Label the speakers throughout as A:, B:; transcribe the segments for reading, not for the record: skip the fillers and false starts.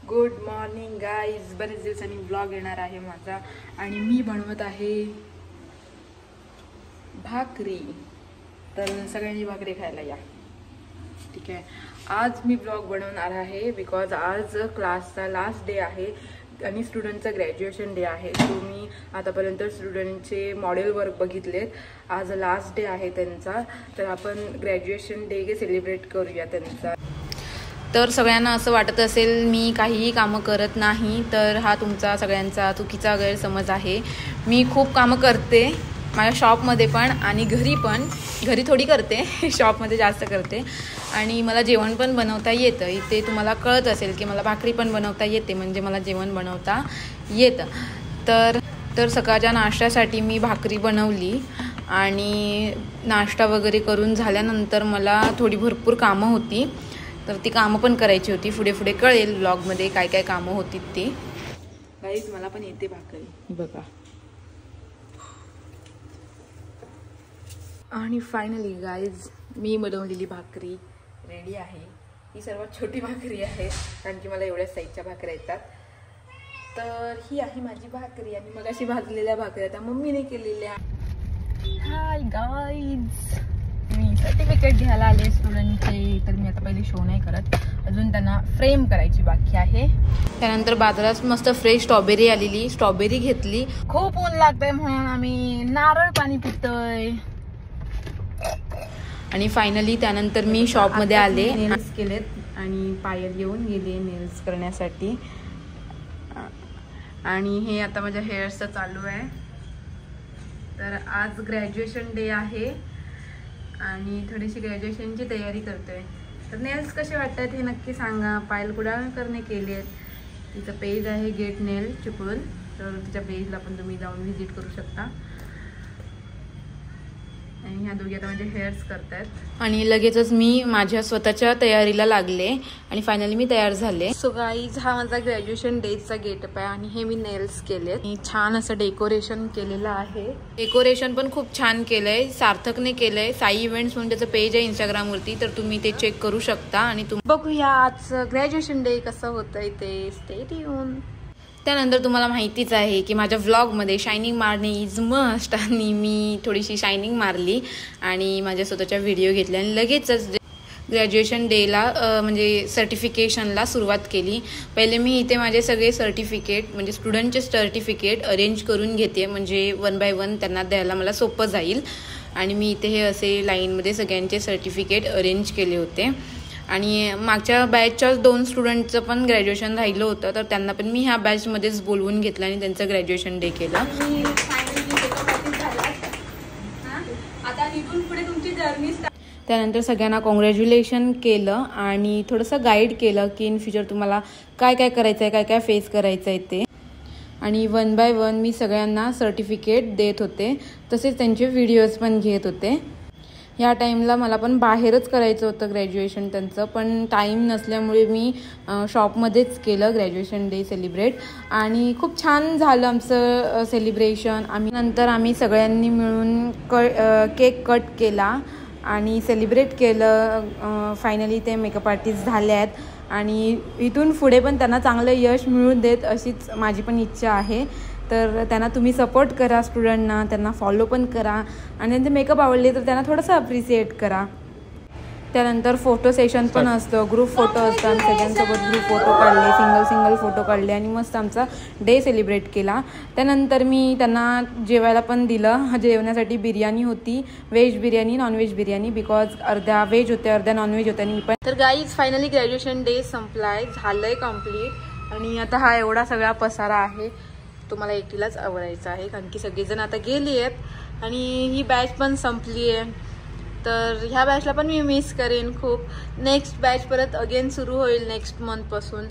A: Good morning guys. बरेच दिवसांनी blog येणार आहे माझा आणि मी बनवत आहे भाकरी. तर सगळ्यांनी भाकरी खायला या. ठीक आहे. आज मी ब्लॉग बनवणार आहे बिकॉज आज क्लासचा लास्ट डे आहे आणि स्टुडंटचा ग्रॅज्युएशन डे आहे. सो मी आतापर्यंत स्टुडंटचे मॉडेल वर्क बघितलेत. आज लास्ट डे आहे त्यांचा, तर आपण ग्रॅज्युएशन डे सेलिब्रेट करूया त्यांचा. तर सगळ्यांना असं वाटत असेल मी काहीही कामं करत नाही, तर हा तुमचा सगळ्यांचा चुकीचा गैरसमज आहे. मी खूप कामं करते माझ्या शॉपमध्ये पण आणि घरी पण. घरी थोडी करते, शॉपमध्ये जास्त करते. आणि मला जेवण पण बनवता येतं. इथे तुम्हाला कळत असेल की मला भाकरी पण बनवता येते, म्हणजे मला जेवण बनवता येतं. तर सकाळच्या नाश्त्यासाठी मी भाकरी बनवली आणि नाश्ता वगैरे करून झाल्यानंतर मला थोडी भरपूर कामं होती, तर ती कामं पण करायची होती. पुढे कळेल व्लॉगमध्ये काय काय कामं होती ती. गाईज मला पण येते भाकरी बघा. आणि फायनली गाईज मी बनवलेली भाकरी रेडी आहे. ही सर्वात छोटी भाकरी आहे कारण की मला एवढ्या साईजच्या भाकऱ्या येतात. तर ही आहे माझी भाकरी आणि मग अशी भाजलेल्या भाकऱ्या त्या मम्मीने केलेल्या. हाय गाईज, मी सर्टिफिकेट घ्यायला आले स्टुडंटचे. तर मी आता पहिले शो नाही करत, अजून त्यांना फ्रेम करायची बाकी आहे. त्यानंतर बाजारात मस्त फ्रेश स्ट्रॉबेरी आलेली, स्ट्रॉबेरी घेतली. खूप ऊन लागतंय म्हणून आम्ही नारळ पाणी पितोय. आणि फायनली त्यानंतर मी शॉपमध्ये आले, नेल्स केलेत आणि पायल येऊन गेले नेल्स करण्यासाठी. आणि हे आता माझ्या हेअर्सचं चालू आहे. तर आज ग्रॅज्युएशन डे आहे आणि थोडीशी ग्रॅज्युएशनची तयारी करतोय. तर नेल्स कसे वाटतात हे नक्की सांगा. पायल कुडाळकरने केले आहेत. तिचं पेज आहे गेट नेल चिपळूण, तर तिच्या पेजला पण तुम्ही जाऊन व्हिजिट करू शकता. आणि ह्या दोघी आता माझे हेअर्स करतात. आणि लगेचच मी माझ्या स्वतःच्या तयारीला लागले आणि फायनली मी तयार झाले. सो गाईज हा माझा ग्रॅज्युएशन डेचा गेटअप आहे आणि हे मी नेल्स केलेत. छान असं डेकोरेशन केलेलं आहे. डेकोरेशन पण खूप छान केलंय, सार्थकने केलंय. साई इव्हेंट्स म्हणून त्याचं पेज आहे इंस्टाग्रामवरती, तर तुम्ही ते चेक करू शकता. आणि बघूया आज ग्रॅज्युएशन डे कसं होतंय ते. Stay tune. त्यानंतर तुम्हाला माहितीच आहे की माझ्या व्लॉगमध्ये शायनिंग मारणे इज मस्ट, आणि मी थोडीशी शायनिंग मारली आणि माझ्या स्वतःच्या व्हिडिओ घेतल्या आणि लगेचच ग्रॅज्युएशन डेला म्हणजे सर्टिफिकेशनला सुरुवात केली. पहिले मी इथे माझे सगळे सर्टिफिकेट म्हणजे स्टुडंटचे सर्टिफिकेट अरेंज करून घेते, म्हणजे 1 बाय 1 त्यांना द्यायला मला सोपं जाईल. आणि मी इथे हे असे लाईनमध्ये सगळ्यांचे सर्टिफिकेट अरेंज केले होते. आणि मागच्या बॅचच्या 2 स्टुडंटचं पण ग्रॅज्युएशन राहिलं होतं, तर त्यांना पण मी ह्या बॅचमध्येच बोलवून घेतलं आणि त्यांचं ग्रॅज्युएशन डे केलं. त्यानंतर सगळ्यांना कॉंग्रॅच्युलेशन केलं आणि थोडंसं गाईड केलं की इन फ्युचर तुम्हाला काय काय करायचं आहे, काय काय फेस करायचं आहे ते. आणि 1 बाय 1 मी सगळ्यांना सर्टिफिकेट देत होते, तसेच त्यांचे व्हिडिओज पण घेत होते. ह्या टाईमला मला पण बाहेरच करायचं होतं ग्रॅज्युएशन त्यांचं, पण टाईम नसल्यामुळे मी शॉपमध्येच केलं ग्रॅज्युएशन डे सेलिब्रेट. आणि खूप छान झालं आमचं सेलिब्रेशन. आम्ही सगळ्यांनी मिळून केक कट केला आणि सेलिब्रेट केलं. फायनली ते मेकअप आर्टिस्ट झाले आहेत आणि इथून पुढे पण त्यांना चांगलं यश मिळून देत अशीच माझी पण इच्छा आहे. तर त्यांना तुम्ही सपोर्ट करा, स्टुडंटना त्यांना फॉलो पण करा आणि त्यांचे मेकअप आवडले तर त्यांना थोडंसं अप्रिशिएट करा. त्यानंतर फोटो सेशन पण असतं, ग्रुप फोटो असतात. सगळ्यांसोबत ग्रुप फोटो काढले, सिंगल फोटो काढले आणि मस्त आमचा डे सेलिब्रेट केला. त्यानंतर मी त्यांना जेवायला पण दिलं. जेवण्यासाठी बिर्याणी होती, veg biryani, non veg biryani, because अर्ध्या व्हेज होत्या अर्ध्या नॉनव्हेज होत्या. आणि मी पण. तर गाईज फायनली ग्रॅज्युएशन डे संपलाय, झालंय कम्प्लीट. आणि आता हा एवढा सगळा पसारा आहे तो मला एकटीलाच आवडायचा आहे कारण की सगळेजण आता गेली आहेत आणि ही बॅच पण संपली आहे. तर ह्या बॅचला पण मी मिस करेन खूप. नेक्स्ट बॅच परत अगेन सुरू होईल नेक्स्ट मंथपासून.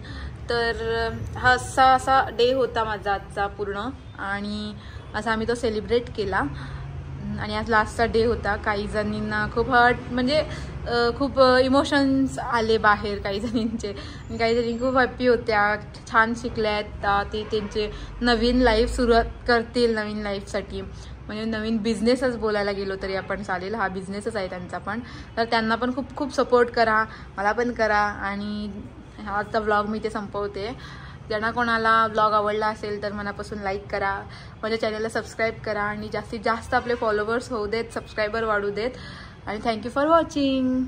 A: तर हा असा डे होता माझा आजचा पूर्ण आणि असा आम्ही तो सेलिब्रेट केला. आणि आज लास्टचा डे होता. काही जणींना खूप हर्ट म्हणजे खूप इमोशन्स आले बाहेर काही जणींचे. काही जणी खूप हॅप्पी होत्या, छान शिकल्यात, ते त्यांचे नवीन लाईफ सुरुवात करतील नवीन लाईफसाठी. म्हणजे नवीन बिझनेसच बोलायला गेलो तरी आपण चालेल, हा बिझनेसच आहे त्यांचा पण. तर त्यांना पण खूप खूप सपोर्ट करा, मला पण करा आणि आजचा ब्लॉग मी ते संपवते. ज्यांना कोणाला ब्लॉग आवडला असेल तर मनापासून लाईक करा, माझ्या चॅनलला सबस्क्राईब करा आणि जास्तीत जास्त आपले फॉलोवर्स होऊ देत, सबस्क्रायबर वाढू देत. आणि थँक्यू फॉर वॉचिंग.